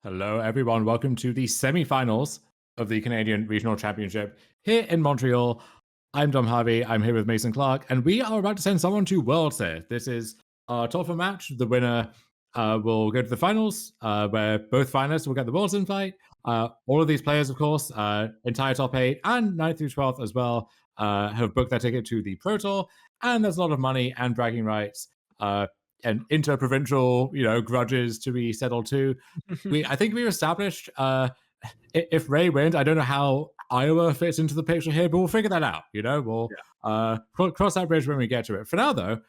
Hello, everyone. Welcome to the semi-finals of the Canadian Regional Championship here in Montreal. I'm Dom Harvey. I'm here with Mason Clark, and we are about to send someone to Worlds here. This is our top four match. The winner will go to the finals, where both finalists will get the Worlds invite. All of these players, of course, entire top 8 and 9th through 12th as well, have booked their ticket to the Pro Tour, and there's a lot of money and bragging rights. And interprovincial, grudges to be settled too. I think we established if Ray wins, I don't know how Iowa fits into the picture here, but we'll figure that out. We'll cross that bridge when we get to it. For now, though,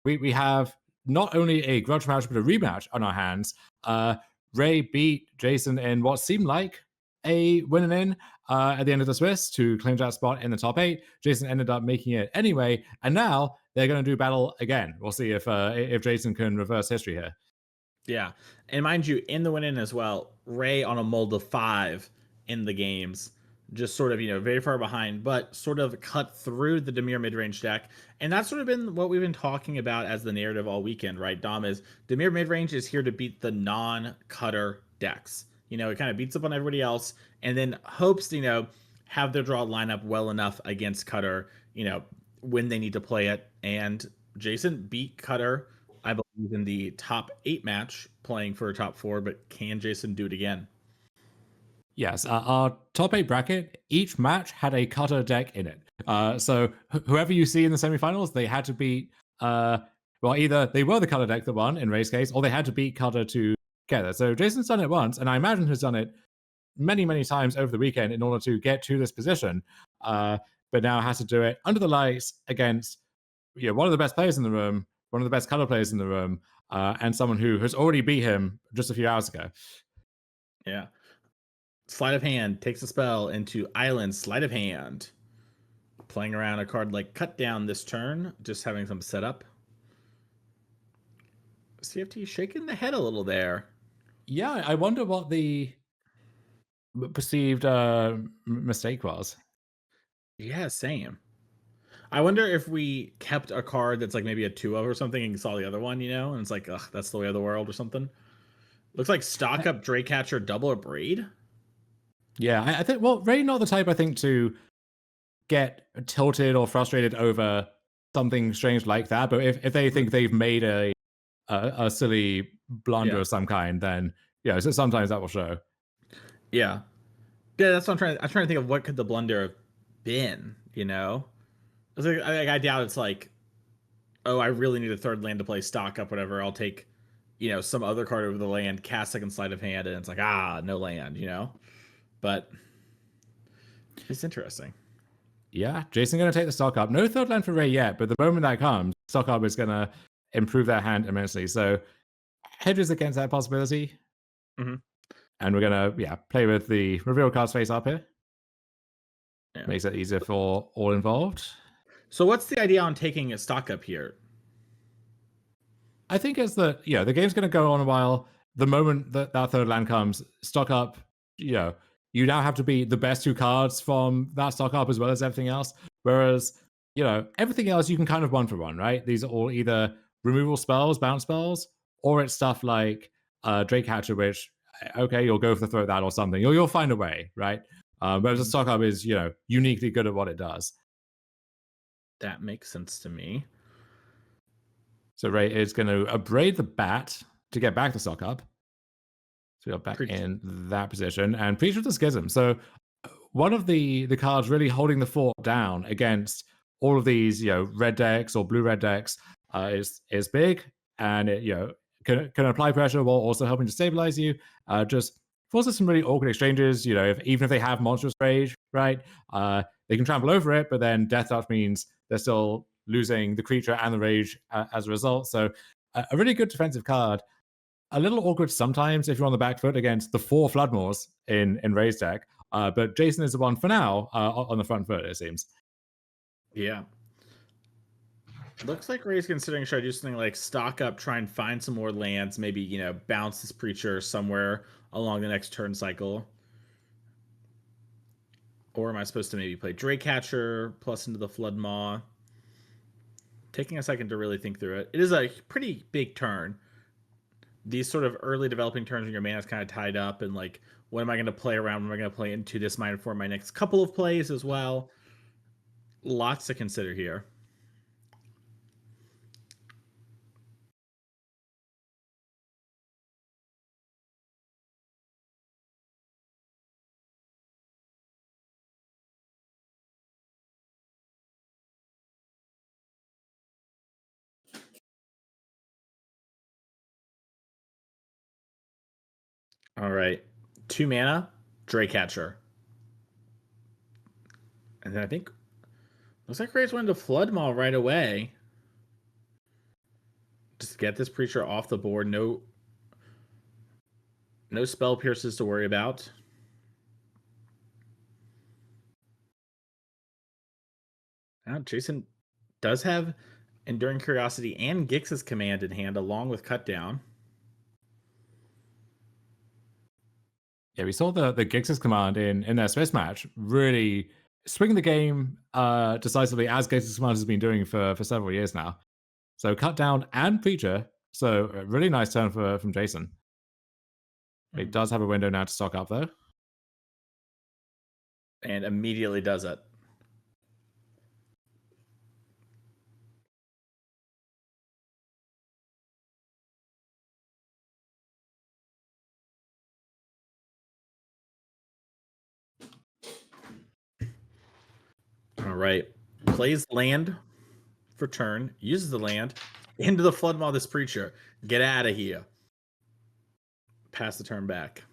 we have not only a grudge match but a rematch on our hands. Ray beat Jayson in what seemed like a win in at the end of the Swiss to claim that spot in the top 8. Jayson ended up making it anyway, and now they're going to do battle again. We'll see if Jayson can reverse history here. Yeah. And mind you, in the win-in as well, Ray on a mold of 5 in the games, just sort of, very far behind, but sort of cut through the Demir mid-range deck. And that's sort of been what we've been talking about as the narrative all weekend, right, Dom? Is Demir mid-range is here to beat the non-cutter decks. It kind of beats up on everybody else and then hopes, have their draw line up well enough against cutter, when they need to play it. And Jayson beat cutter, I believe, in the top 8 match, playing for a top 4, but can Jayson do it again? Yes, our top 8 bracket, each match had a cutter deck in it. So whoever you see in the semifinals, they had to beat, either they were the cutter deck that won in Ray's case, or they had to beat cutter together. So Jayson's done it once, and I imagine has done it many, many times over the weekend in order to get to this position, but now has to do it under the lights against one of the best players in the room, one of the best color players in the room, and someone who has already beat him just a few hours ago. Yeah. Sleight of hand takes a spell into Island Sleight of Hand. Playing around a card like Cut Down this turn, just having some setup. CFT shaking the head a little there. Yeah, I wonder what the perceived mistake was. Yeah, same. I wonder if we kept a card that's like maybe a 2 of or something and saw the other one, and it's like, ugh, that's the way of the world or something. Looks like stock up Draycatcher double a braid. Yeah, I think, Ray not the type, I think, to get tilted or frustrated over something strange like that. But if they think they've made a silly blunder of some kind, then so sometimes that will show. Yeah. Yeah, that's what I'm trying to think of what could the blunder have been, I doubt it's like, oh, I really need a 3rd land to play stock up, whatever. I'll take, some other card over the land, cast second sleight of hand, and it's like, no land, But it's interesting. Yeah, Jayson going to take the stock up. No 3rd land for Ray yet, but the moment that comes, stock up is going to improve their hand immensely. So hedges against that possibility. Mm-hmm. And we're going to, play with the reveal cards face up here. Yeah. Makes it easier for all involved. So what's the idea on taking a stock up here? I think it's that, the game's going to go on a while. The moment that 3rd land comes, stock up, you now have to be the best 2 cards from that stock up as well as everything else. Whereas, everything else you can kind of 1-for-1, right? These are all either removal spells, bounce spells, or it's stuff like Draycatcher, which, okay, you'll go for the throw that or something. You'll find a way, right? Whereas the stock up is, uniquely good at what it does. That makes sense to me. So Ray is going to abrade the bat to get back the stock up. So we are back in that position. And Preacher of the Schism. So one of the cards really holding the fort down against all of these, red decks or blue-red decks is big. And it, can apply pressure while also helping to stabilize you. Just forces some really awkward exchanges. Even if they have Monstrous Rage, right? They can trample over it, but then Death Touch means they're still losing the creature and the rage as a result. So a really good defensive card. A little awkward sometimes if you're on the back foot against the 4 Floodmoors in Ray's deck. But Jayson is the one for now on the front foot, it seems. Yeah. Looks like Ray's considering should I do something like stock up, try and find some more lands, maybe, bounce this Preacher somewhere along the next turn cycle. Or am I supposed to maybe play Draycatcher plus into the Floodmaw? Taking a second to really think through it. It is a pretty big turn. these sort of early developing turns when your mana is kind of tied up, and like, what am I going to play around? What am I going to play into this mine for my next couple of plays as well? Lots to consider here. All right, 2 mana, Draycatcher. And then I think looks like Ray's went to Flood Maw right away. Just get this creature off the board. No spell pierces to worry about. Now Jayson does have Enduring Curiosity and Gix's Command in hand, along with Cut Down. Yeah, we saw the Gix's Command in their Swiss match really swing the game decisively, as Gix's Command has been doing for several years now. So cut down and Preacher. So a really nice turn from Jayson. It does have a window now to stock up though. And immediately does it. All right. Plays land for turn, uses the land into the Flood Maw this Preacher. Get out of here. Pass the turn back.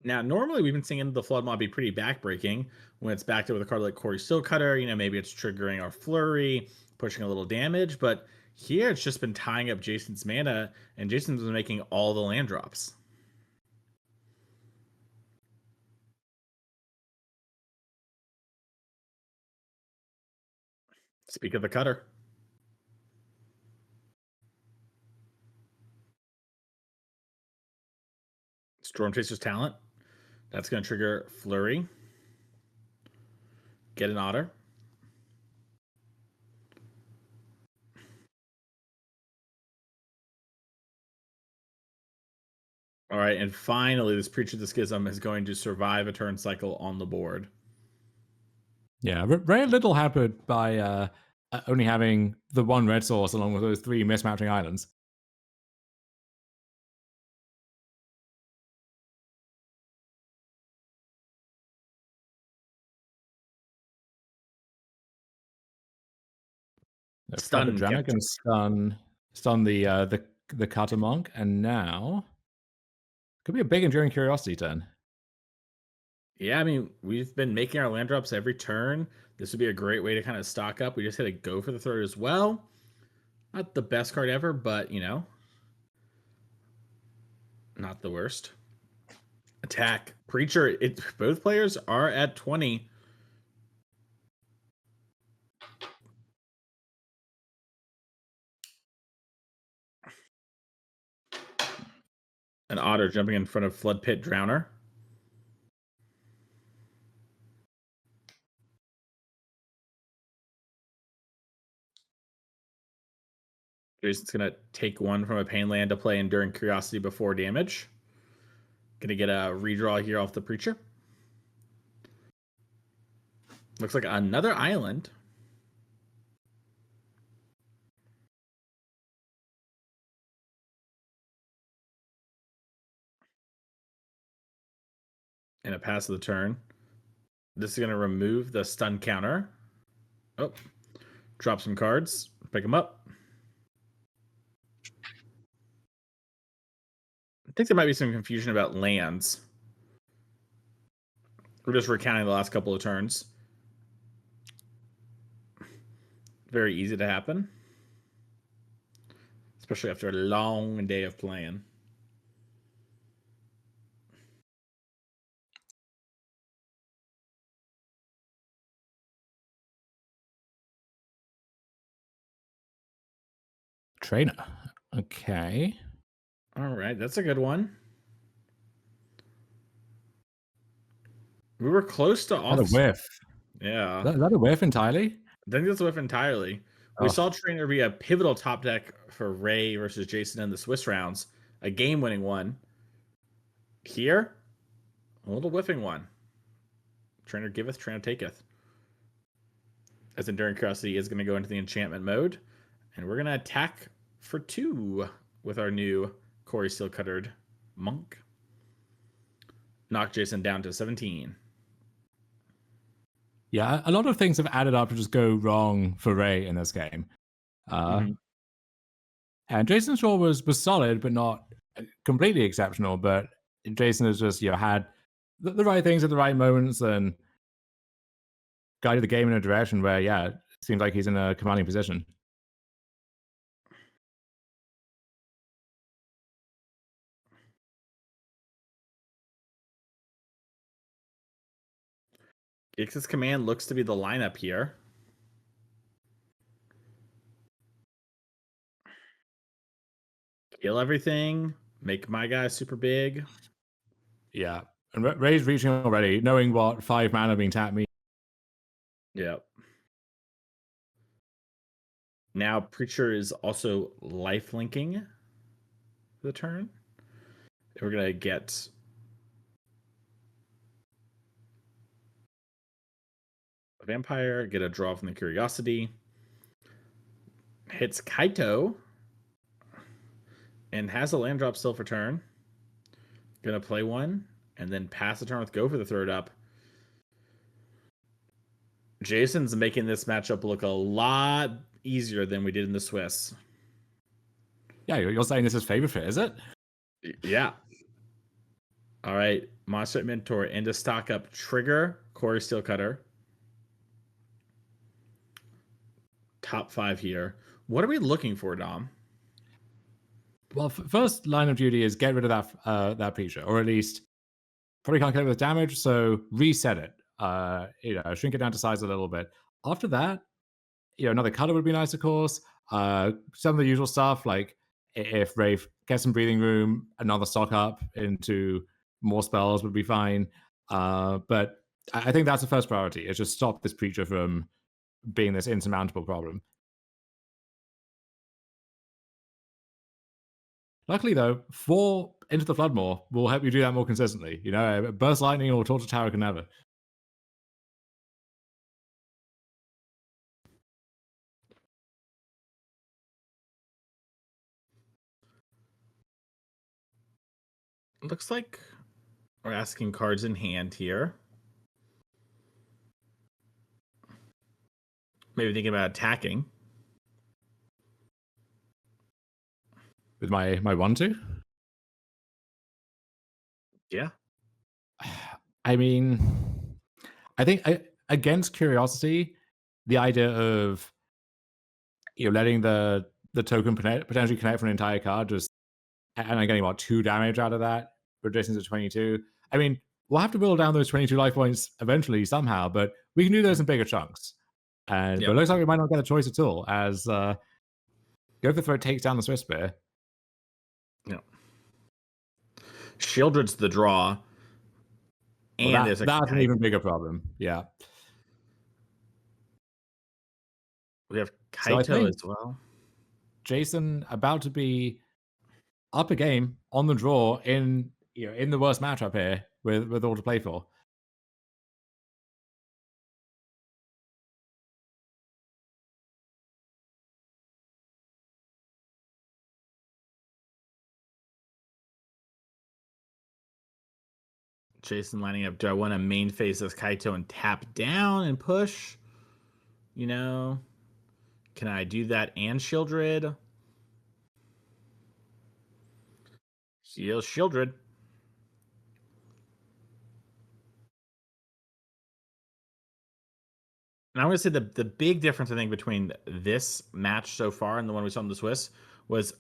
Now, normally we've been seeing the Flood Maw be pretty backbreaking when it's backed up with a card like Corey Steelcutter. You know, maybe it's triggering our Flurry, pushing a little damage, but here it's just been tying up Jayson's mana, and Jayson's been making all the land drops. Speak of the cutter. Stormchaser's Talent. That's going to trigger Flurry. Get an Otter. All right, and finally, this Preacher of the Schism is going to survive a turn cycle on the board. Yeah, very little happened by only having the one red source along with those 3 mismatching islands. Stun Dragon can stun the Cutter Monk, and now could be a big Enduring Curiosity turn. Yeah, I mean, we've been making our land drops every turn. This would be a great way to kind of stock up. We just had to go for the third as well. Not the best card ever, but, you know, not the worst. Attack. Preacher. Both players are at 20. An Otter jumping in front of Flood Pit Drowner. Jayson's going to take one from a pain land to play Enduring Curiosity before damage. Going to get a redraw here off the Preacher. Looks like another island. And a pass of the turn. This is going to remove the stun counter. Oh, drop some cards. Pick them up. I think there might be some confusion about lands. We're just recounting the last couple of turns. Very easy to happen. Especially after a long day of playing. Trainer. Okay. All right, that's a good one. We were close to off. That a whiff. Yeah. Is that a whiff entirely? I think that's a whiff entirely. We Oh, saw Trainer be a pivotal top deck for Ray versus Jayson in the Swiss rounds, a game-winning one. Here, a little whiffing one. Trainer giveth, Trainer taketh. As Enduring Curiosity is going to go into the enchantment mode, and we're going to attack for 2 with our new Corey Steelcuttered Monk. Knock Jayson down to 17. yeah, a lot of things have added up to just go wrong for Ray in this game. And Jayson Shaw was solid, but not completely exceptional. But Jayson has just had the right things at the right moments and guided the game in a direction where it seems like he's in a commanding position. Gix's command looks to be the lineup here. Kill everything. Make my guy super big. Yeah. And Ray's reaching already, knowing what 5 mana being tapped means. Yep. Now Preacher is also life linking the turn. We're going to get a vampire, get a draw from the Curiosity. Hits Kaito and has a land drop still for turn. Gonna play one and then pass the turn with go for the third up. Jayson's making this matchup look a lot easier than we did in the Swiss. Yeah, you're saying this is favorite fit, is it? Yeah. All right, Monster Mentor into stock up. Trigger, Corey Steelcutter. Top 5 here. What are we looking for, Dom? Well, first line of duty is get rid of that preacher, or at least probably can't get it with damage, so reset it. Shrink it down to size a little bit. After that, another color would be nice, of course. Some of the usual stuff, like if Rafe gets some breathing room, another stock up into more spells would be fine. But I think that's the first priority, is just stop this preacher from being this insurmountable problem. Luckily, though, 4 Into the Floodmoor will help you do that more consistently. Burst Lightning or Torture Tower can never. Looks like we're asking cards in hand here. Maybe thinking about attacking. With my 1/2? Yeah. I mean, I think against Curiosity, the idea of letting the token potentially connect for an entire card, just and I'm getting 2 damage out of that, reducing to 22. I mean, we'll have to whittle down those 22 life points eventually somehow, but we can do those in bigger chunks. But it looks like we might not get a choice at all, as Go for Throat takes down the Swiss Spear. Yeah. Shieldred's the draw. And Well, that's an even bigger problem. Yeah. We have Kaito as well. Jayson about to be up a game on the draw in the worst matchup here with all to play for. Jayson lining up. Do I want to main face as Kaito and tap down and push? Can I do that and Shieldred? Shieldred. And I'm going to say the big difference, I think, between this match so far and the one we saw in the Swiss was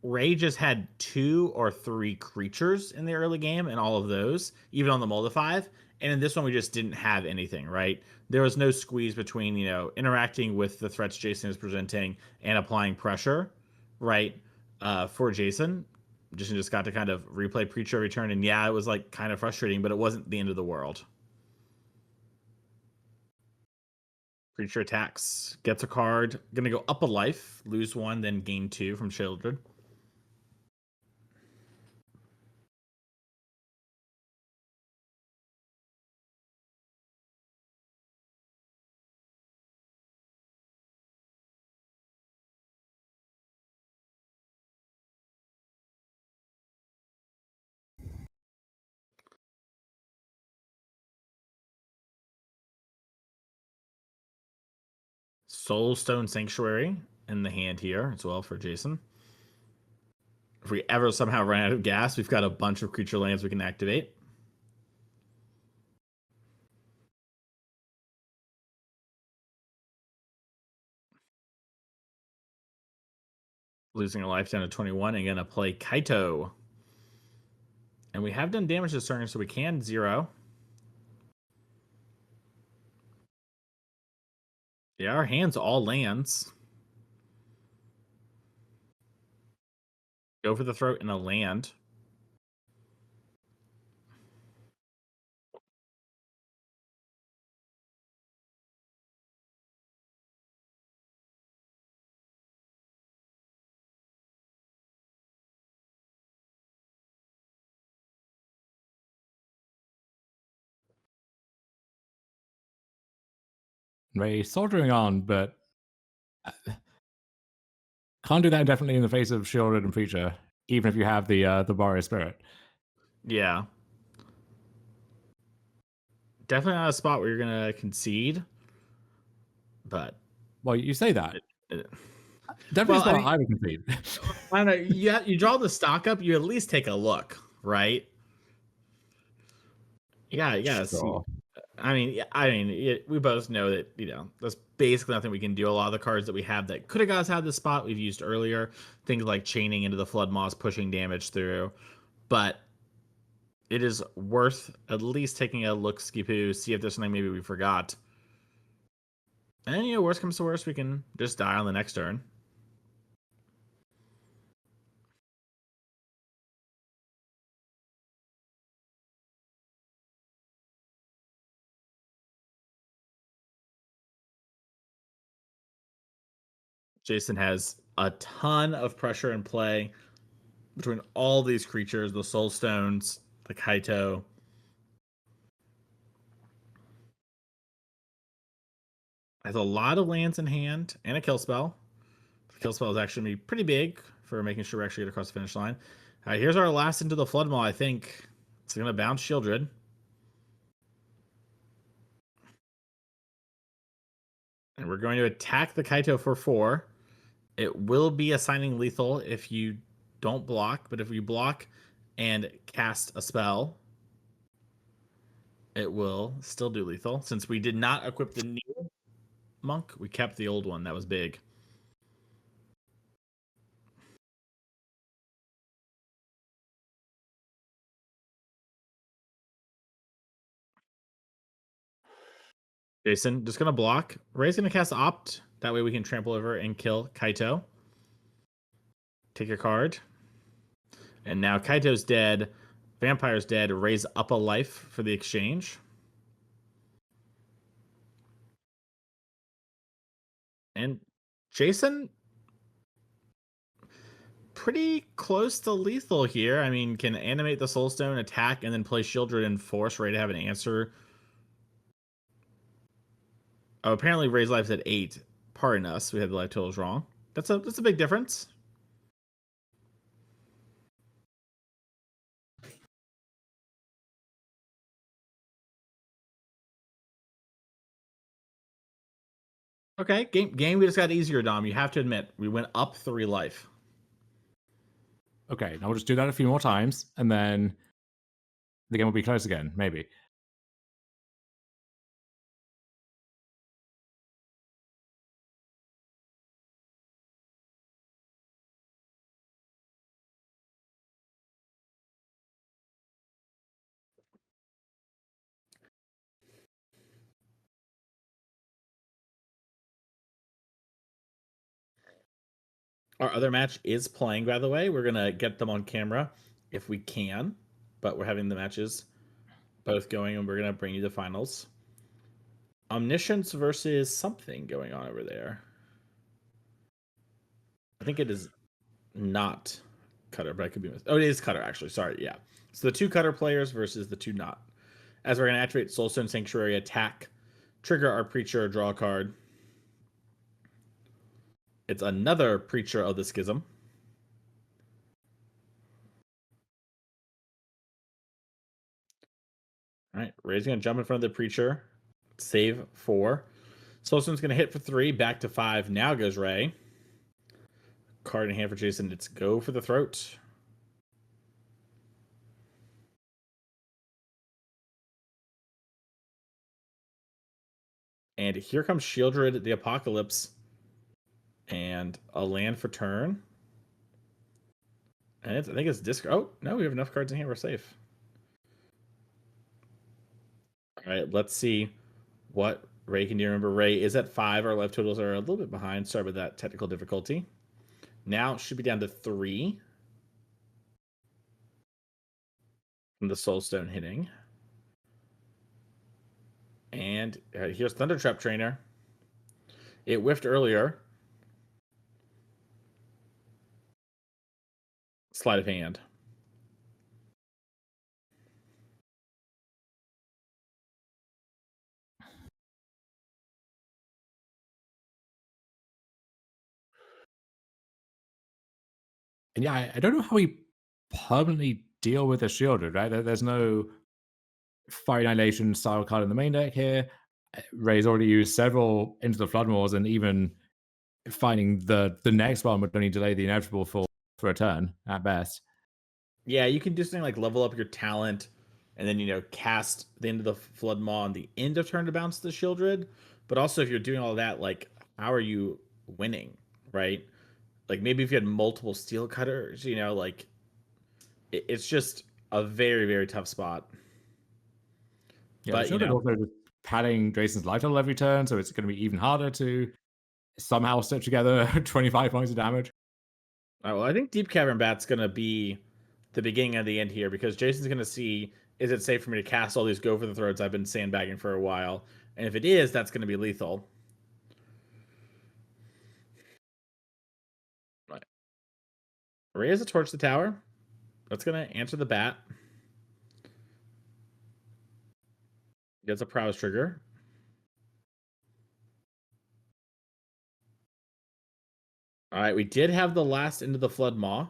Ray just had 2 or 3 creatures in the early game, and all of those, even on the Molda 5. And in this one, we just didn't have anything, right? There was no squeeze between, interacting with the threats Jayson is presenting and applying pressure, right? For Jayson. Jayson just got to kind of replay Preacher every turn, and it was like kind of frustrating, but it wasn't the end of the world. Creature attacks, gets a card, gonna go up a life, lose 1, then gain 2 from Shieldred. Soulstone Sanctuary in the hand here as well for Jayson. If we ever somehow run out of gas, we've got a bunch of creature lands we can activate. Losing a life down to 21 and gonna play Kaito. And we have done damage this turn, so we can 0. Yeah, our hand's all lands. Go for the throat in a land. Ray soldiering on, but can't do that indefinitely in the face of Shieldred and Preacher, even if you have the Warrior Spirit. Yeah. Definitely not a spot where you're gonna concede. But well, you say that. Definitely well, a spot I would concede. I don't know. You draw the stock up, you at least take a look, right? Yeah, yeah. Sure. I mean, we both know that there's basically nothing we can do. A lot of the cards that we have that could have got us out of the spot we've used earlier, things like chaining into the Flood Moss, pushing damage through, but it is worth at least taking a look, Skipoo, see if there's something maybe we forgot. And worst comes to worst, we can just die on the next turn. Jayson has a ton of pressure in play between all these creatures, the Soul Stones, the Kaito. Has a lot of lands in hand and a kill spell. The kill spell is actually pretty big for making sure we actually get across the finish line. All right, here's our last into the Flood Maw, I think. It's going to bounce Shieldred. And we're going to attack the Kaito for 4. It will be assigning lethal if you don't block, but if you block and cast a spell, it will still do lethal. Since we did not equip the new monk, we kept the old one. That was big. Jayson, just going to block. Ray's going to cast Opt. That way we can trample over and kill Kaito. Take your card. And now Kaito's dead. Vampire's dead. Raise up a life for the exchange. And Jayson, pretty close to lethal here. I mean, can animate the Soulstone, attack, and then play Shieldred and force Ray to have an answer. Oh, apparently Ray's life's at 8. Pardon us, we had the life totals wrong. That's a big difference. Okay, game we just got easier, Dom. You have to admit, we went up 3 life. Okay, now we'll just do that a few more times, and then the game will be close again, maybe. Our other match is playing, by the way. We're going to get them on camera if we can, but we're having the matches both going, and we're going to bring you the finals. Omniscience versus something going on over there. I think it is not Cutter, but I could be oh, it is Cutter actually. Sorry, yeah. So the 2 Cutter players versus the 2 not. As we're gonna activate Soulstone Sanctuary, attack, trigger our Preacher, draw a card. It's another Preacher of the Schism. All right, Ray's gonna jump in front of the Preacher, save 4. Soulstone's gonna hit for 3, back to 5. Now goes Ray. Card in hand for Jayson. It's go for the throat. And here comes Shieldred the Apocalypse. And a land for turn. And I think it's disc. Oh, no, we have enough cards in hand. We're safe. All right, let's see what Ray can do. Remember, Ray is at 5. Our life totals are a little bit behind. Sorry about that technical difficulty. Now should be down to 3 from the Soulstone hitting. And here's Thundertrap Trainer. It whiffed earlier. Sleight of hand. And yeah, I don't know how we permanently deal with a shielded, right? There's no Fire Annihilation style card in the main deck here. Ray's already used several into the Floodmoors, and even finding the next one would only delay the inevitable for a turn at best. Yeah, you can do something like level up your talent and then, cast the end of the Flood Maw on the end of turn to bounce the Shieldred. But also, if you're doing all that, like, how are you winning, right? Like, maybe if you had multiple Steel Cutters, like, it's just a very, very tough spot. Yeah, But, the Shielded also just padding Jayson's life total every turn, so it's going to be even harder to somehow stitch together 25 points of damage. all right, well, I think Deep Cavern Bat's going to be the beginning of the end here because Jayson's going to see, is it safe for me to cast all these Go for the Throats I've been sandbagging for a while? And if it is, that's going to be lethal. Right. Ray has a Torch the Tower. That's going to answer the bat. Gets a Prowess trigger. All right, we did have the last into the Flood Maw.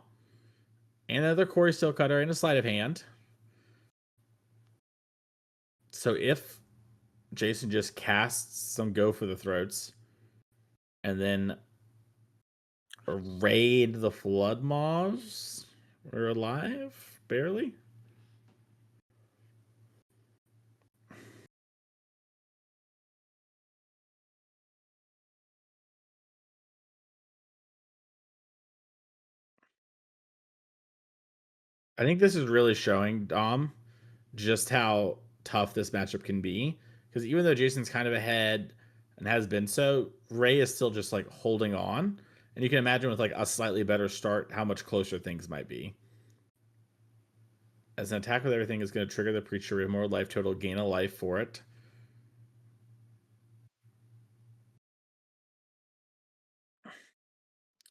And another Quarry Steel Cutter and a Sleight of Hand. So if Jayson just casts some Go for the Throats and then raid the Flood Maws, we're alive? Barely? I think this is really showing, Dom, just how tough this matchup can be. Because even though Jayson's kind of ahead and has been so, Ray is still just like holding on. And you can imagine with like a slightly better start how much closer things might be. As an attack with everything is going to trigger the Preacher, we have more life total, gain a life for it.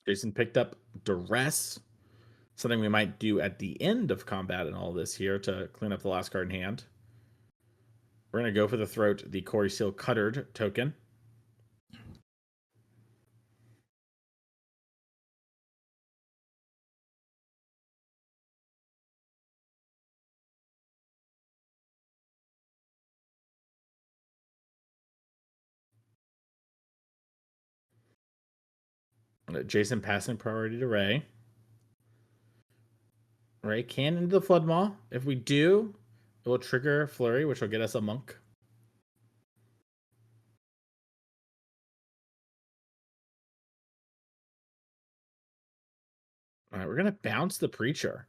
Jayson picked up Duress, something we might do at the end of combat and all this here to clean up the last card in hand. We're going to go for the throat, the Quarry Steel Cuttered token. Jayson passing priority to Ray. Ray can into the Flood Maw. If we do, it will trigger Flurry, which will get us a Monk. All right, we're going to bounce the Preacher.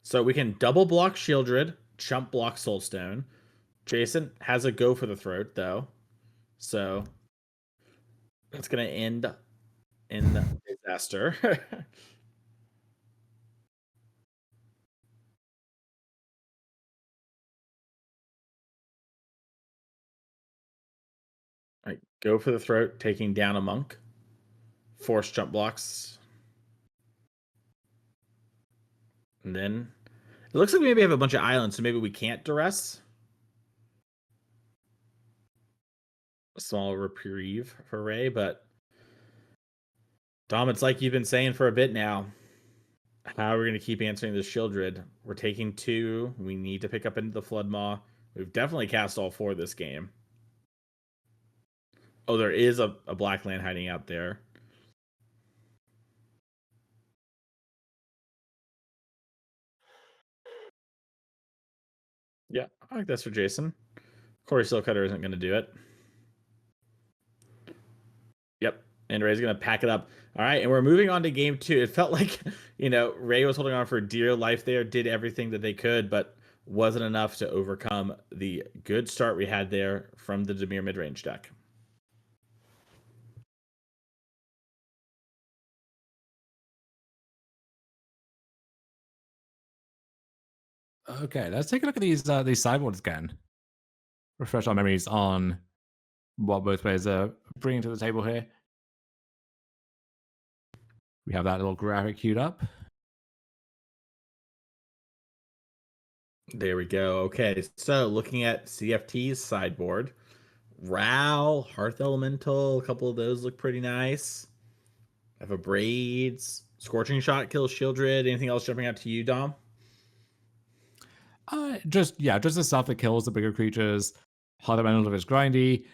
So we can double block Shieldred, chump block Soulstone. Jayson has a Go for the Throat, though. So that's going to end in disaster. Right, go for the throat, taking down a monk. Force jump blocks. And then it looks like we maybe have a bunch of islands, so maybe we can't duress. A small reprieve for Ray, but Dom, it's like you've been saying for a bit now. How are we going to keep answering this Shieldred? We're taking two. We need to pick up into the Flood Maw. We've definitely cast all four this game. Oh, there is a black land hiding out there. Yeah, I like this for Jayson. Corey Steelcutter isn't going to do it. Yep. And Ray's going to pack it up. All right. And we're moving on to game two. It felt like, Ray was holding on for dear life there, did everything that they could, but wasn't enough to overcome the good start we had there from the Dimir midrange deck. Okay, let's take a look at these sideboards again. Refresh our memories on what both players are bringing to the table here. We have that little graphic queued up. There we go. Okay, so looking at CFT's sideboard, Ral, Hearth Elemental, a couple of those look pretty nice. I have a Braids, Scorching Shot kills Shieldred. Anything else jumping out to you, Dom? Just the stuff that kills the bigger creatures. Heart Elemental is grindy.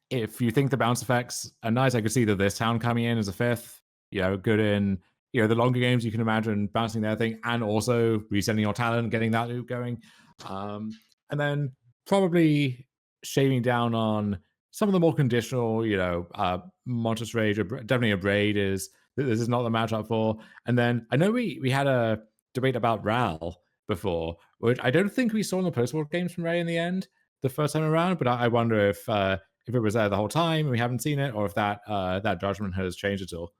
If you think the bounce effects are nice, I could see that this town coming in as a fifth. Good in the longer games. You can imagine bouncing their thing and also resetting your talent, getting that loop going, and then probably shaving down on some of the more conditional. Monstrous Rage, definitely a Braid is this is not the matchup for. And then I know we had a debate about Ral before, which I don't think we saw in the post-war games from Ray in the end the first time around, but I wonder if it was there the whole time and we haven't seen it, or if that judgment has changed at all.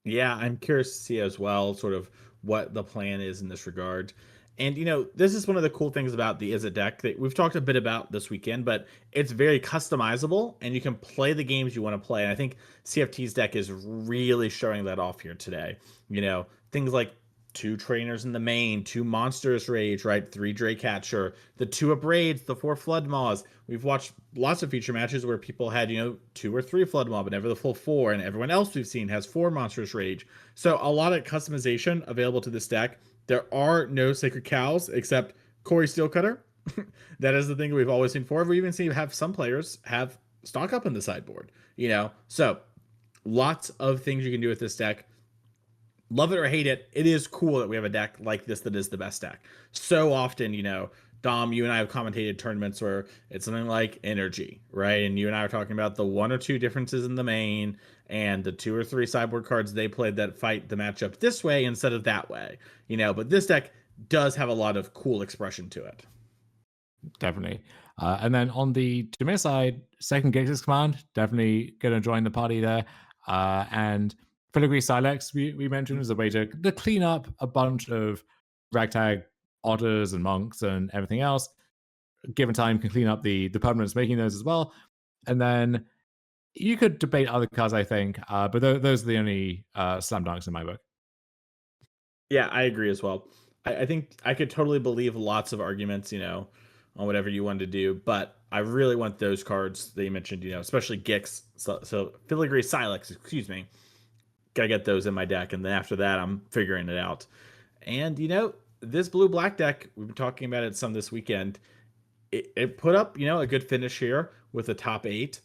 Yeah, I'm curious to see as well, sort of what the plan is in this regard. And this is one of the cool things about the Is It deck that we've talked a bit about this weekend, but it's very customizable and you can play the games you want to play. And I think CFT's deck is really showing that off here today. Things like two trainers in the main, two monstrous rage, right? Three Draycatcher, the two of braids, the four flood maws. We've watched lots of feature matches where people had, two or three flood maw, but never the full four, and everyone else we've seen has four monstrous rage. So a lot of customization available to this deck. There are no sacred cows except Corey Steelcutter. That is the thing we've always seen for. We even see have some players have stock up in the sideboard, So lots of things you can do with this deck. Love it or hate it, it is cool that we have a deck like this that is the best deck. So often, Dom, you and I have commentated tournaments where it's something like energy, right? And you and I are talking about the one or two differences in the main and the two or three sideboard cards they played that fight the matchup this way instead of that way, But this deck does have a lot of cool expression to it. Definitely. And then on the Jameer side, second Gix's command, definitely going to join the party there. And Filigree Silex, we mentioned, as a way to clean up a bunch of ragtag otters and monks and everything else. Given time, can clean up the permanents making those as well. And then you could debate other cards, I think, but those are the only slam dunks in my book. Yeah, I agree as well. I think I could totally believe lots of arguments, on whatever you wanted to do, but I really want those cards that you mentioned, especially Gix. So Filigree Silex, excuse me. Gotta get those in my deck, and then after that, I'm figuring it out. And this blue black deck, we've been talking about it some this weekend. It put up, a good finish here with the top eight.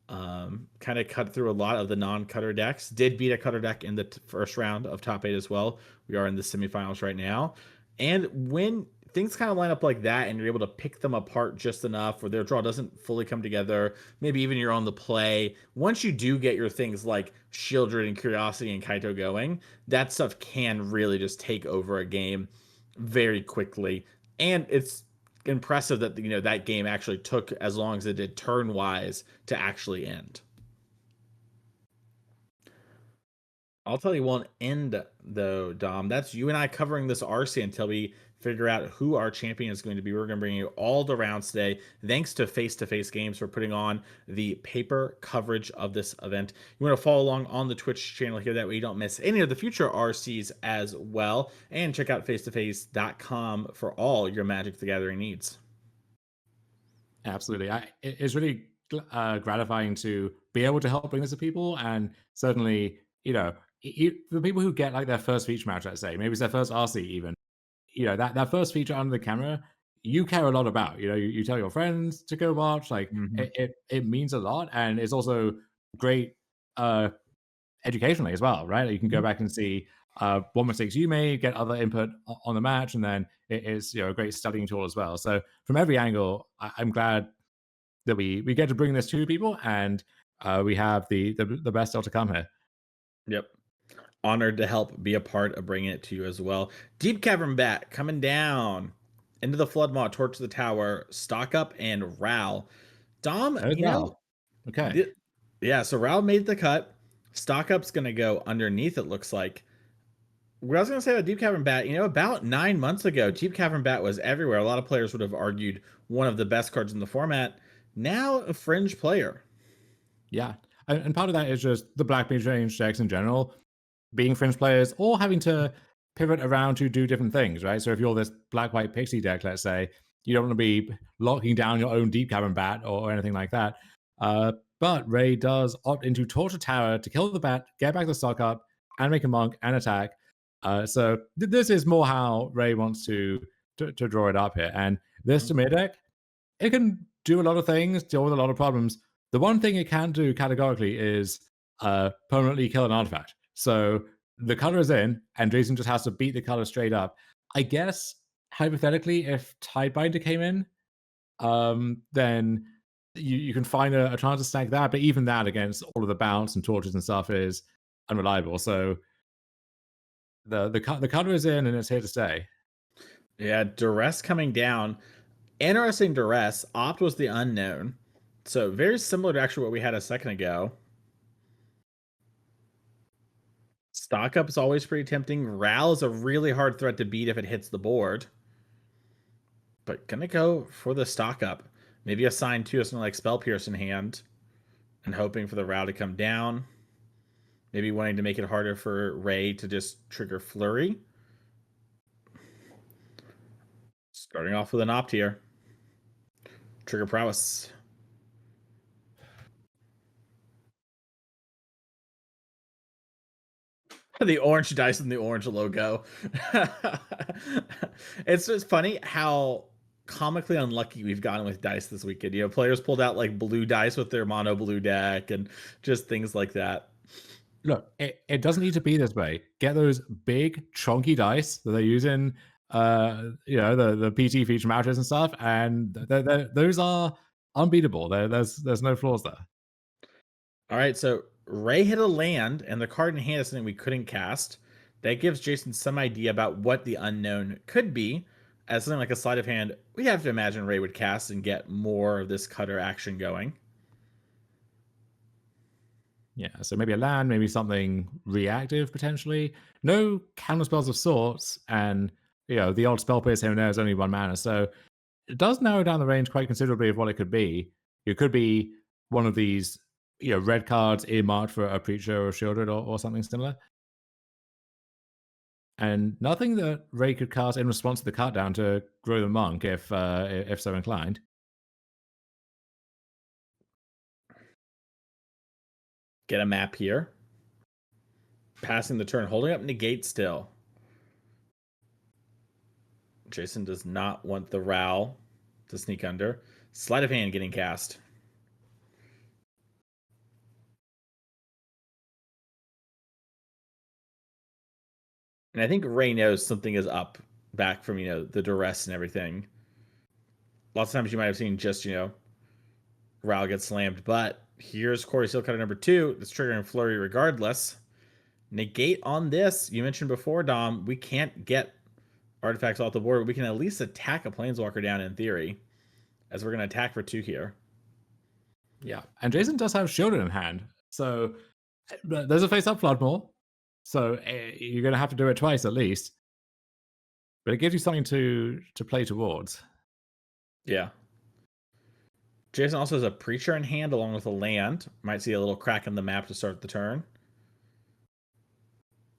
Kind of cut through a lot of the non-cutter decks. Did beat a cutter deck in the first round of top eight as well. We are in the semifinals right now. And when things kind of line up like that and you're able to pick them apart just enough where their draw doesn't fully come together, maybe even you're on the play, once you do get your things like Shieldred and Curiosity and Kaito going, that stuff can really just take over a game very quickly. And it's impressive that that game actually took as long as it did turn wise to actually end. I'll tell you one end though, Dom. That's you and I covering this RC until we figure out who our champion is going to be. We're going to bring you all the rounds today. Thanks to Face to Face Games for putting on the paper coverage of this event. You want to follow along on the Twitch channel here, that way you don't miss any of the future RCs as well. And check out face2face.com for all your Magic the Gathering needs. Absolutely. It's really gratifying to be able to help bring this to people. And certainly, the people who get like their first feature match, let's say, maybe it's their first RC even, that first feature under the camera, you care a lot about. You tell your friends to go watch. Like it means a lot. And it's also great educationally as well, right? You can go back and see what mistakes you made, get other input on the match, and then it is a great studying tool as well. So from every angle, I'm glad that we get to bring this to people, and we have the best still to come here. Yep. Honored to help be a part of bringing it to you as well. Deep Cavern Bat coming down into the Flood Maw towards the tower. Stock Up and Ral. Dom, There's Ral. Okay. Yeah, so Ral made the cut. Stock Up's going to go underneath, it looks like. What I was going to say about Deep Cavern Bat, about 9 months ago, Deep Cavern Bat was everywhere. A lot of players would have argued one of the best cards in the format. Now a fringe player. Yeah. And part of that is just the black mid-range decks in general being fringe players or having to pivot around to do different things, right? So if you're this black-white pixie deck, let's say, you don't want to be locking down your own Deep Cavern Bat or anything like that. But Ray does opt into Torture Tower to kill the bat, get back the stock up, and make a monk and attack. So this is more how Ray wants to draw it up here. And this Demir deck, it can do a lot of things, deal with a lot of problems. The one thing it can't do categorically is permanently kill an artifact. So the color is in, and Jayson just has to beat the color straight up. I guess, hypothetically, if Tidebinder came in, then you can find a chance to stack that. But even that against all of the bounce and torches and stuff is unreliable. So the color is in, and it's here to stay. Yeah, Duress coming down. Interesting Duress. Opt was the unknown. So very similar to actually what we had a second ago. Stock Up is always pretty tempting. Ral is a really hard threat to beat if it hits the board. But gonna go for the Stock Up. Maybe assign two something like Spell Pierce in hand. And hoping for the Ral to come down. Maybe wanting to make it harder for Ray to just trigger Flurry. Starting off with an Opt here. Trigger Prowess. The orange dice and the orange logo. It's just funny how comically unlucky we've gotten with dice this weekend. Players pulled out like blue dice with their mono blue deck and just things like that. Look, it doesn't need to be this way. Get those big chunky dice that they use in the PT feature matches and stuff, and those are unbeatable. There's no flaws there. All right, so Ray hit a land, and the card in hand is something we couldn't cast. That gives Jayson some idea about what the unknown could be. As something like a sleight of hand, we have to imagine Ray would cast and get more of this cutter action going. Yeah, so maybe a land, maybe something reactive potentially. No counter spells of sorts, and the old spell pierce here and there is only 1 mana, so it does narrow down the range quite considerably of what it could be. It could be one of these red cards earmarked for a preacher or shielded or something similar. And nothing that Ray could cast in response to the cut down to grow the monk if so inclined. Get a map here. Passing the turn, holding up negate still. Jayson does not want the Ral to sneak under. Sleight of hand getting cast. And I think Ray knows something is up back from, the duress and everything. Lots of times you might have seen just, Ral get slammed. But here's Corey Steelcutter number 2. That's triggering Flurry regardless. Negate on this. You mentioned before, Dom, we can't get artifacts off the board. We can at least attack a Planeswalker down in theory. As we're going to attack for 2 here. Yeah, and Jayson does have Shielded in hand. So there's a face-up Floodmore. So you're going to have to do it twice at least. But it gives you something to play towards. Yeah. Jayson also has a Preacher in hand along with a land. Might see a little crack in the map to start the turn.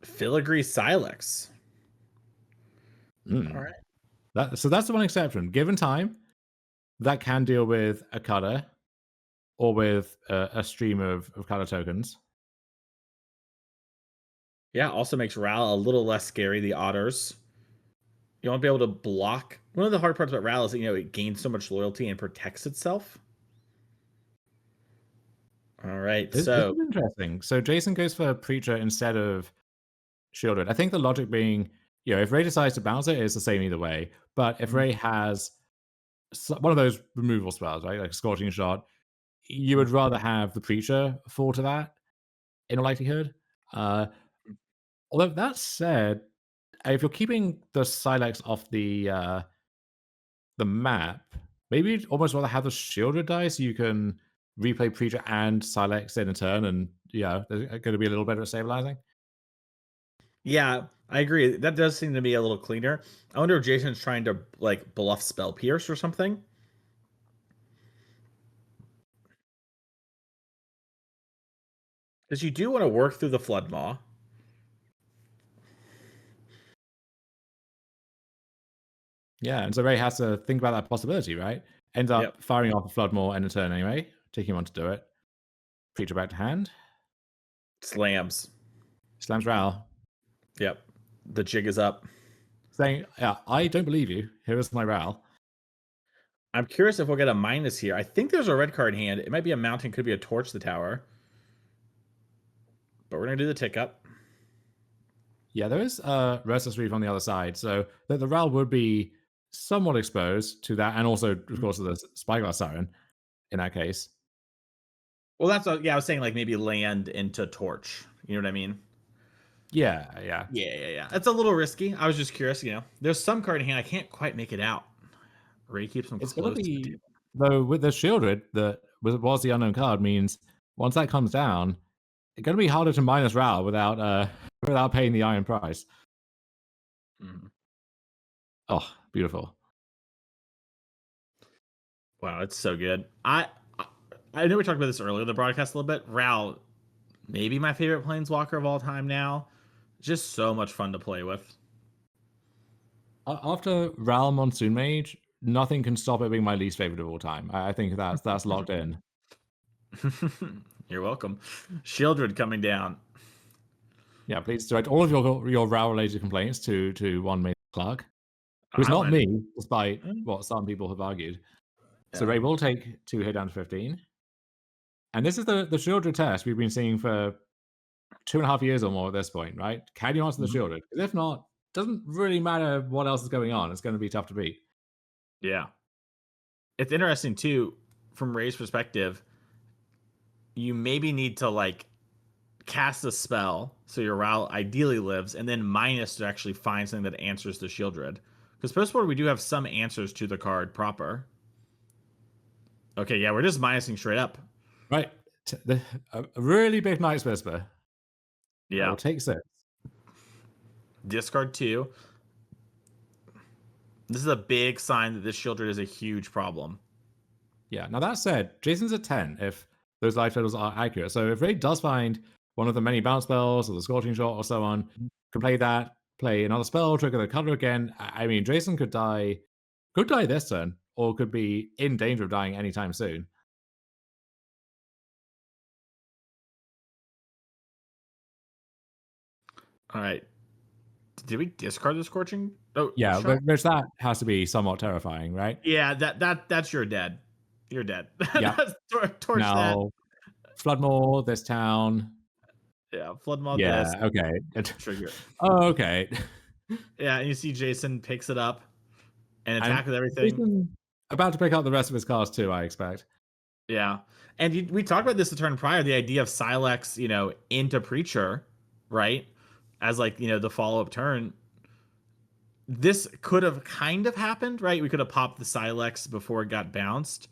Filigree Silex. All Mm. right. So that's the one exception. Given time, that can deal with a cutter or with a stream of color tokens. Yeah, also makes Ral a little less scary, the otters. You won't be able to block. One of the hard parts about Ral is that, it gains so much loyalty and protects itself. All right, This so is interesting. So Jayson goes for Preacher instead of Shielded. I think the logic being, if Ray decides to bounce it, it's the same either way. But if Ray has one of those removal spells, right, like a Scorching Shot, you would rather have the Preacher fall to that in all likelihood. Although that said, if you're keeping the Silex off the map, maybe you'd almost rather have the Shielded die so you can replay Preacher and Silex in a turn, and there's going to be a little better at stabilizing. yeah, I agree. That does seem to be a little cleaner. I wonder if Jason's trying to like bluff Spell Pierce or something. Because you do want to work through the Flood Maw. Yeah, and so Ray has to think about that possibility, right? Ends Yep. up firing off a Floodmore in a turn anyway, taking him on to do it. Preacher back to hand. Slams. Slams Ral, Yep. The jig is up. saying, yeah, I don't believe you. Here is my Ral. I'm curious if we'll get a minus here. I think there's a red card hand. It might be a mountain, could be a torch the tower. But we're going to do the tick up. Yeah, there is Restless Reef on the other side, so the Ral would be somewhat exposed to that, and also, of course, the Spyglass Siren in that case. Well, that's I was saying like maybe land into torch. You know what I mean? Yeah. Yeah. That's a little risky. I was just curious. There's some card in hand I can't quite make it out. Ray keeps them It's close going to to the be, table. though, with the Shieldred, that was the unknown card, means once that comes down, it's going to be harder to minus Ral without paying the iron price. Mm. Oh, beautiful. Wow, it's so good. I know we talked about this earlier in the broadcast a little bit. Ral, maybe my favorite planeswalker of all time now. Just so much fun to play with. After Ral Monsoon Mage, nothing can stop it being my least favorite of all time. I think that's locked in. You're welcome. Shieldred coming down. Yeah, please direct all of your Ral related complaints to one Mason Clark, who's I not went. me, despite what some people have argued. So Ray will take 2 hit down to 15. And this is the Shieldred test we've been seeing for 2.5 years or more at this point, right? Can you answer the Shieldred? Because if not, doesn't really matter what else is going on. It's going to be tough to beat. Yeah. It's interesting too, from Ray's perspective, you maybe need to like cast a spell so your Ral ideally lives, and then minus to actually find something that answers the Shieldred. Because postboard we do have some answers to the card proper. Okay, yeah, we're just minusing straight up. Right. A really big Night's Whisper. Yeah. We'll take 6. Discard 2. This is a big sign that this Shieldred is a huge problem. Yeah. Now that said, Jason's at 10 if those life totals are accurate. So if Ray does find one of the many bounce spells or the Scorching Shot or so on, can play that, play another spell, trigger the color again. I mean, Jayson could die this turn, or could be in danger of dying anytime soon. All right. Did we discard the Scorching? Oh, Yeah, shot? which that has to be somewhat terrifying, right? Yeah, that's you're dead. You're dead. Yeah. Torch that. Now, Floodmore, this town. Yeah, Flood Mod Yeah, this. okay. Trigger. Oh, okay. Yeah, and you see Jayson picks it up and attack with everything. Jason about to pick up the rest of his cards too, I expect. Yeah. And we talked about this the turn prior, the idea of Silex, into Preacher, right? As like, the follow-up turn. This could have kind of happened, right? We could have popped the Silex before it got bounced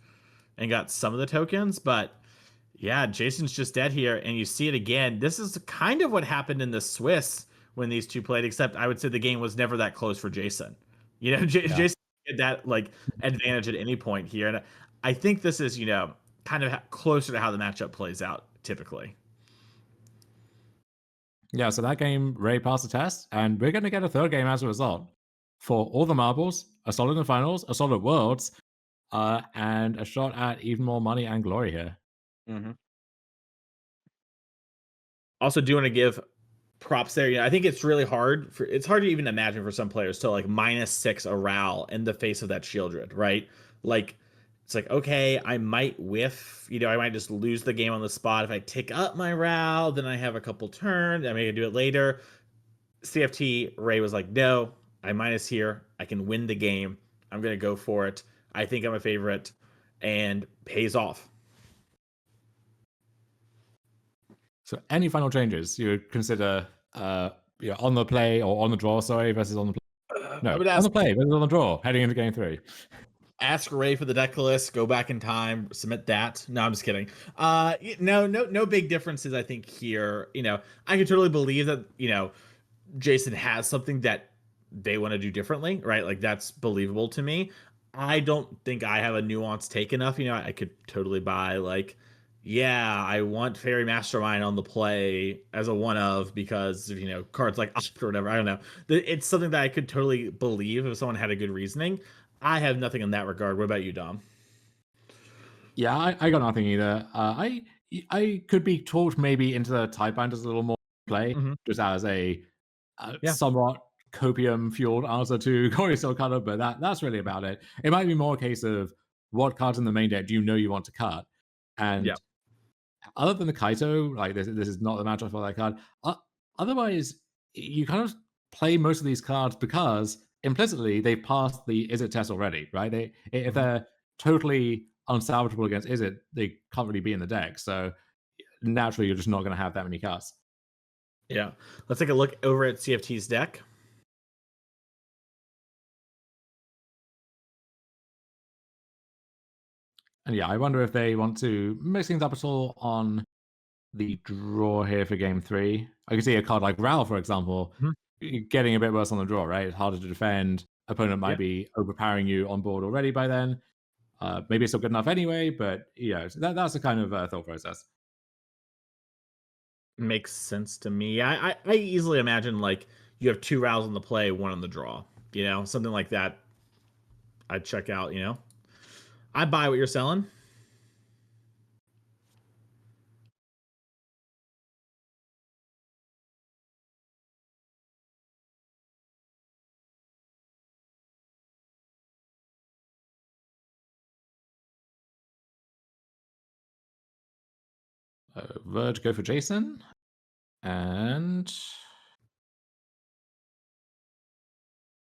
and got some of the tokens, but Yeah, Jason's just dead here, and you see it again. This is kind of what happened in the Swiss when these two played, except I would say the game was never that close for Jason. Yeah. Jason had that like advantage at any point here, and I think this is kind of closer to how the matchup plays out typically. Yeah, so that game, Ray passed the test, and we're going to get a third game as a result. For all the marbles, a solid in the finals, a solid worlds, and a shot at even more money and glory here. Hmm. Also, do want to give props there. I think it's really hard it's hard to even imagine for some players to like -6 a RAL in the face of that Shieldred, right? Like it's like, okay, I might whiff, I might just lose the game on the spot. If I tick up my RAL, then I have a couple turns. I may do it later. CFT Ray was like, no, I minus here. I can win the game. I'm gonna go for it. I think I'm a favorite, and pays off. So, any final changes you would consider on the play or on the draw, sorry, versus on the play? I No, would on ask the play versus on the draw, heading into game 3. ask Ray for the deck list, go back in time, submit that. No, I'm just kidding. No big differences, I think, here. I can totally believe that, Jayson has something that they want to do differently, right? Like that's believable to me. I don't think I have a nuanced take enough. I could totally buy like, yeah, I want Fairy Mastermind on the play as a one of because of, cards like Opt or whatever. I don't know. It's something that I could totally believe if someone had a good reasoning. I have nothing in that regard. What about you, Dom? Yeah, I got nothing either. I could be talked maybe into the tie binders a little more play, Hmm. just as a Yeah. somewhat copium fueled answer to Corey Silcana, but that's really about it. It might be more a case of what cards in the main deck do you know you want to cut, Yeah. and other than the Kaito, like this is not the matchup for that card. Otherwise, you kind of play most of these cards because implicitly they've passed the is it test already, right? If Hmm. they're totally unsalvageable against is it, they can't really be in the deck. So naturally, you're just not going to have that many cards. Yeah. Let's take a look over at CFT's deck. And yeah, I wonder if they want to mix things up at all on the draw here for game 3. I can see a card like Ral, for example, Mhm. getting a bit worse on the draw, right? It's harder to defend. Opponent Yeah. might be overpowering you on board already by then. Maybe it's still good enough anyway, but that's the kind of thought process. Makes sense to me. I easily imagine like you have two rounds on the play, one on the draw. Something like that. I'd check out. I buy what you're selling. Verge go for Jayson, and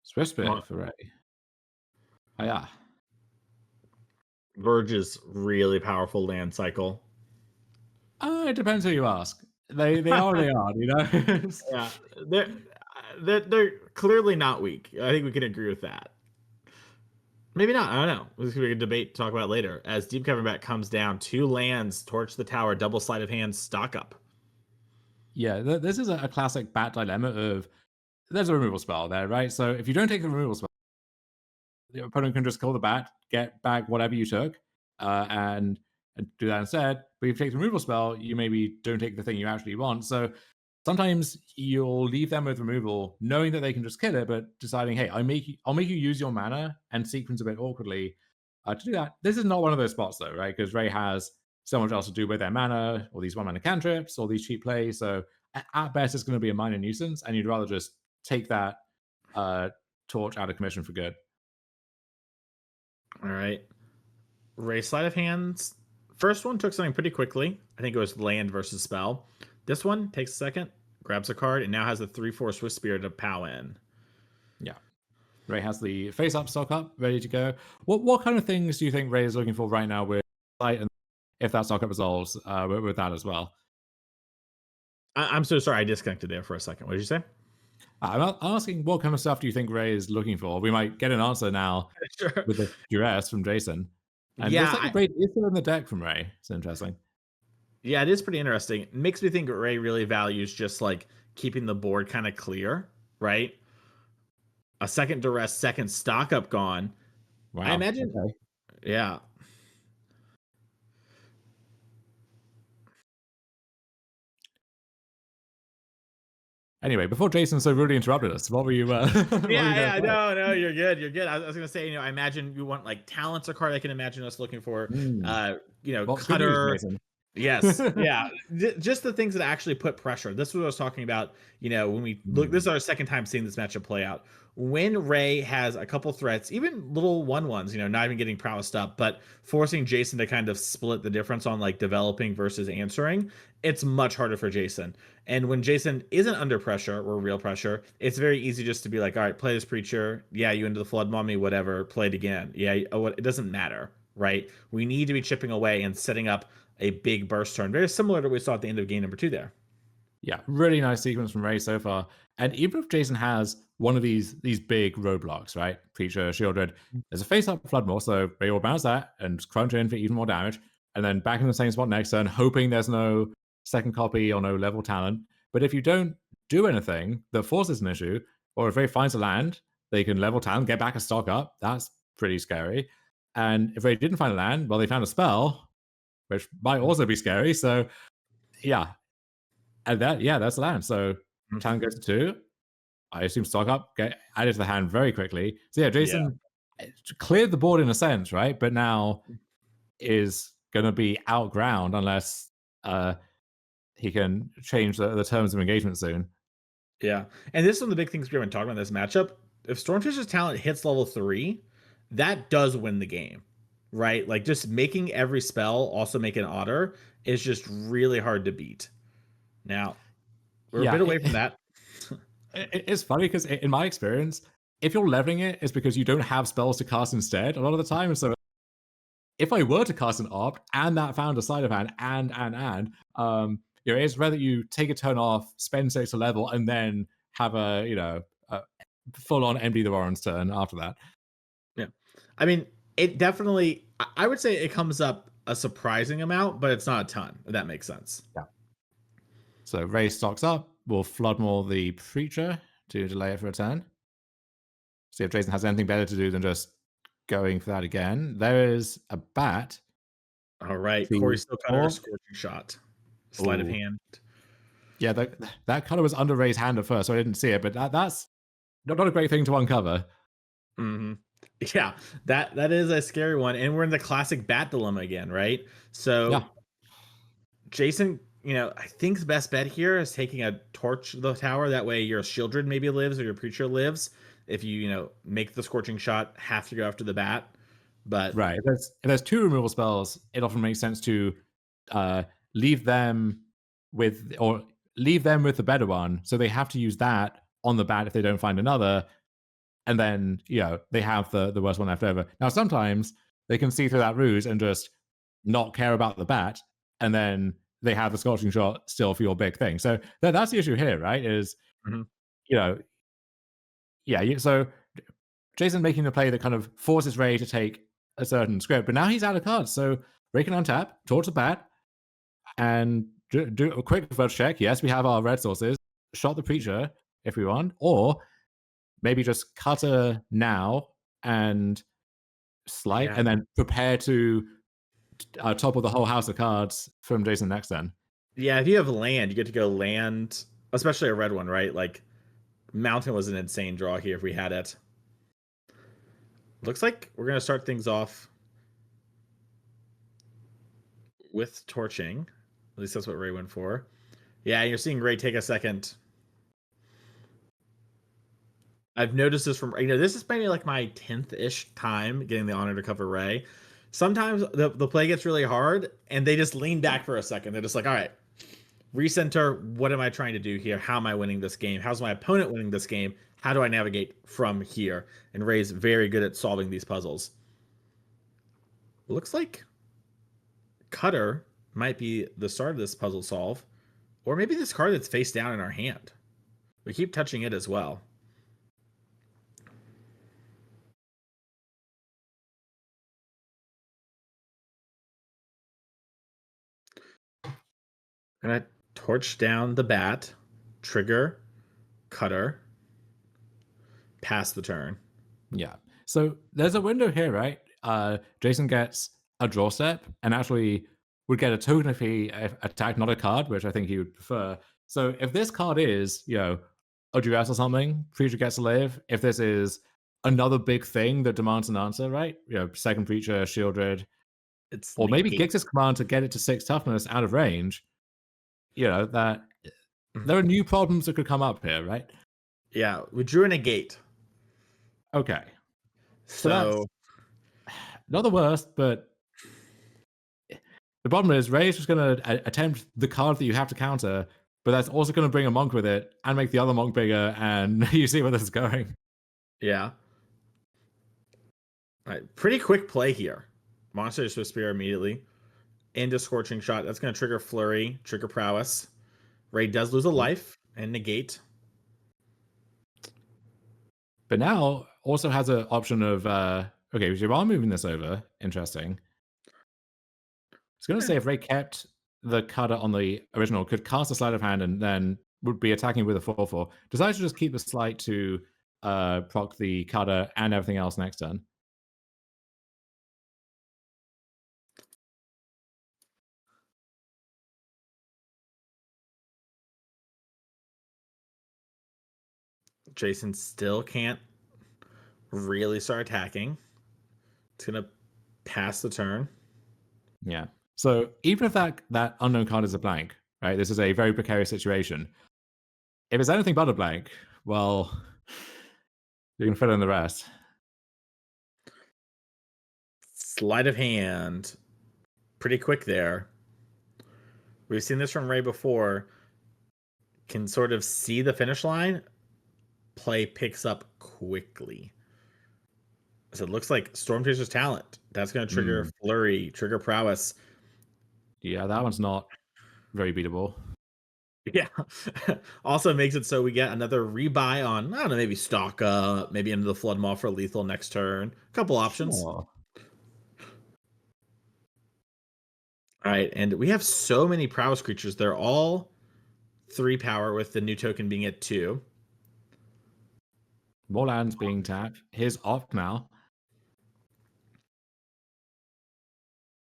Swift for Ray. Oh, yeah. Verge's really powerful land cycle. It depends who you ask. They already are, Yeah, they're clearly not weak. I think we can agree with that. Maybe not. I don't know. This could be a debate to talk about later. As Deep Cover Back comes down, 2 lands, Torch the Tower, double sleight of hand, stock up. Yeah, this is a classic bat dilemma of there's a removal spell there, right? So if you don't take the removal spell, the opponent can just kill the bat, get back whatever you took, and do that instead. But if you take the removal spell, you maybe don't take the thing you actually want. So sometimes you'll leave them with removal, knowing that they can just kill it, but deciding, hey, I'll make you use your mana and sequence a bit awkwardly to do that. This is not one of those spots though, right? Because Ray has so much else to do with their mana, or these 1 mana cantrips, or these cheap plays. So at best, it's going to be a minor nuisance, and you'd rather just take that torch out of commission for good. All right. Ray sleight of hands. First one took something pretty quickly. I think it was land versus spell. This one takes a second, grabs a card, and now has a 3/4 Swift Spirit to pow in. Yeah. Ray has the face up, stock up, ready to go. What kind of things do you think Ray is looking for right now with light, and if that stock up resolves with that as well? I'm so sorry, I disconnected there for a second. What did you say? I'm asking what kind of stuff do you think Ray is looking for? We might get an answer now Sure. with the duress from Jayson. And Yeah, looks like a great is still in the deck from Ray. It's interesting. Yeah, it is pretty interesting. It makes me think Ray really values just like keeping the board kind of clear, right? A second duress, second stock up gone. I Wow. imagine, Okay. yeah. Anyway, before Jason so rudely interrupted us, what were you what were you Yeah, going yeah, to say? no, you're good, you're good. I was gonna say, I imagine you want like talents a card I can imagine us looking for. Mm. Well, good news, Cutter. Jason. Yes, yeah, just the things that actually put pressure. This is what I was talking about. When we look, this is Mm. our second time seeing this matchup play out. When Ray has a couple threats, even little ones, not even getting prowessed up, but forcing Jayson to kind of split the difference on like developing versus answering, it's much harder for Jayson. And when Jayson isn't under pressure or real pressure, it's very easy just to be like, all right, play this preacher. Yeah, you into the flood mommy, whatever. Play it again. Yeah, it doesn't matter, right? We need to be chipping away and setting up a big burst turn, very similar to what we saw at the end of game number 2 there. Yeah, really nice sequence from Ray so far. And even if Jason has one of these big roadblocks, right? Preacher, Shieldred, there's a face up Floodmore, so Ray will bounce that and crunch in for even more damage, and then back in the same spot next turn, hoping there's no second copy or no level talent. But if you don't do anything that forces an issue, or if Ray finds a land, they can level talent, get back a stock up. That's pretty scary. And if Ray didn't find a land, well, they found a spell, which might also be scary. So yeah, and that's the land. So Mhm. talent goes to 2. I assume stock up, get added to the hand very quickly. So yeah, Yeah. Jason cleared the board in a sense, right? But now is going to be outground unless uh, he can change the terms of engagement soon. Yeah. And this is one of the big things we haven't talked about in this matchup. If Stormfish's talent hits level 3, that does win the game, right? Like just making every spell also make an otter is just really hard to beat. Now, we're a Yeah, bit away from that. it's funny because in my experience, if you're leveling it, it's because you don't have spells to cast instead a lot of the time. So if I were to cast an opt and that found a side of hand it's rather you take a turn off, spend 6 to level, and then have a full on empty the Warren's turn after that. Yeah. I mean, it definitely, I would say it comes up a surprising amount, but it's not a ton, if that makes sense. Yeah. So Ray stocks up, will Floodmore the Preacher to delay it for a turn. See if Jason has anything better to do than just going for that again. There is a bat All right. Corey to still cutter, four. scorching shot, sleight of Oh, hand. yeah, that color was under Ray's hand at first, so I didn't see it, but that's not a great thing to uncover. Hmm. Yeah, that is a scary one, and we're in the classic bat dilemma again, right? So Yeah, Jayson, I think the best bet here is taking a torch to the tower. That way, your Shieldred maybe lives or your Preacher lives. If you make the scorching shot, have to go after the bat. But right. If there's 2 removal spells, it often makes sense to uh, leave them or leave them with the better one, so they have to use that on the bat if they don't find another, and then they have the worst one left over. Now sometimes they can see through that ruse and just not care about the bat, and then they have the scorching shot still for your big thing. So that's the issue here, right? Is Mhm. you know so Jason making the play that kind of forces Ray to take a certain script, but now he's out of cards, so Ray can untap, torch the bat, and do a quick first check. Yes, we have our red sources. Shot the preacher if we want, or maybe just cutter now and slight, Yeah, and then prepare to topple the whole house of cards from Jason next turn. yeah. If you have land, you get to go land, especially a red one, right? Like Mountain was an insane draw here if we had it. Looks like we're gonna start things off with torching. At least that's what Ray went for. Yeah, you're seeing Ray take a second. I've noticed this from this is maybe like my 10th ish time getting the honor to cover Ray. Sometimes the play gets really hard and they just lean back for a second. They're just like, all right, recenter. What am I trying to do here? How am I winning this game? How's my opponent winning this game? How do I navigate from here? And Ray's very good at solving these puzzles. Looks like Cutter might be the start of this puzzle solve, or maybe this card that's face down in our hand. We keep touching it as well. Gonna torch down the bat, trigger, cutter, pass the turn. Yeah. So there's a window here, right? Jayson gets a draw step and actually would get a token if he attacked, not a card, which I think he would prefer. So if this card is, a duress or something, creature gets to live. If this is another big thing that demands an answer, right? Second creature, shielded, It's or maybe negate. Gix's command to get it to 6 toughness out of range, that Mhm. there are new problems that could come up here, right? Yeah, we drew a negate. Okay. So that's So not the worst, but the problem is Ray is just going to attempt the card that you have to counter, but that's also going to bring a monk with it and make the other monk bigger, and you see where this is going. yeah. All right, pretty quick play here. Monster Swift Spear immediately into Scorching Shot. That's going to trigger Flurry, trigger Prowess. Ray does lose a life and negate. But now also has an option of okay, so while moving this over, interesting. It's going to say if Ray kept the cutter on the original, could cast a sleight of hand and then would be attacking with a 4/4. Decides to just keep the sleight to proc the cutter and everything else next turn. Jayson still can't really start attacking. It's going to pass the turn. Yeah. So even if that unknown card is a blank, right? This is a very precarious situation. If it's anything but a blank, well, you can fill in the rest. Sleight of hand. Pretty quick there. We've seen this from Ray before. Can sort of see the finish line. Play picks up quickly. So it looks like Storm Chaser's Talent. That's going to trigger Flurry, trigger Prowess. Yeah, that one's not very beatable. Yeah. Also makes it so we get another rebuy on, I don't know, maybe Stalk Up, maybe into the Flood Maw for lethal next turn. A couple options. Sure. All right. And we have so many Prowess creatures. They're all 3 power with the new token being at 2. More lands being tapped. Here's opt now.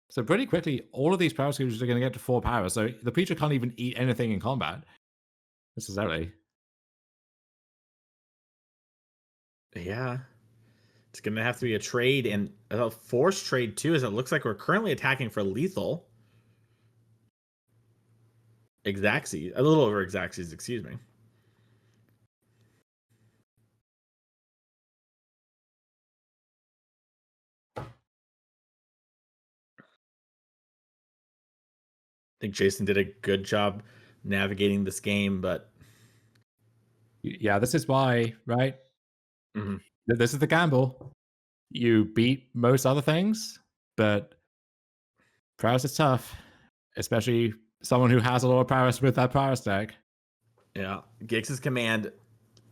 So pretty quickly, all of these power creatures are going to get to 4 power. So the creature can't even eat anything in combat necessarily. Yeah. It's going to have to be a trade and a forced trade too, as it looks like we're currently attacking for lethal. Xaxes, a little over Xaxes, excuse me. I think Jayson did a good job navigating this game, but Yeah, this is why, right? Mhm. This is the gamble. You beat most other things, but prowess is tough, especially someone who has a lot of prowess with that prowess deck. Yeah, Gix's command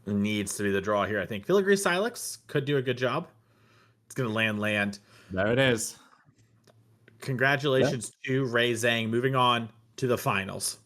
needs to be the draw here. I think Filigree Silex could do a good job. It's going to land. There it is. Congratulations to Ray Zhang moving on to the finals.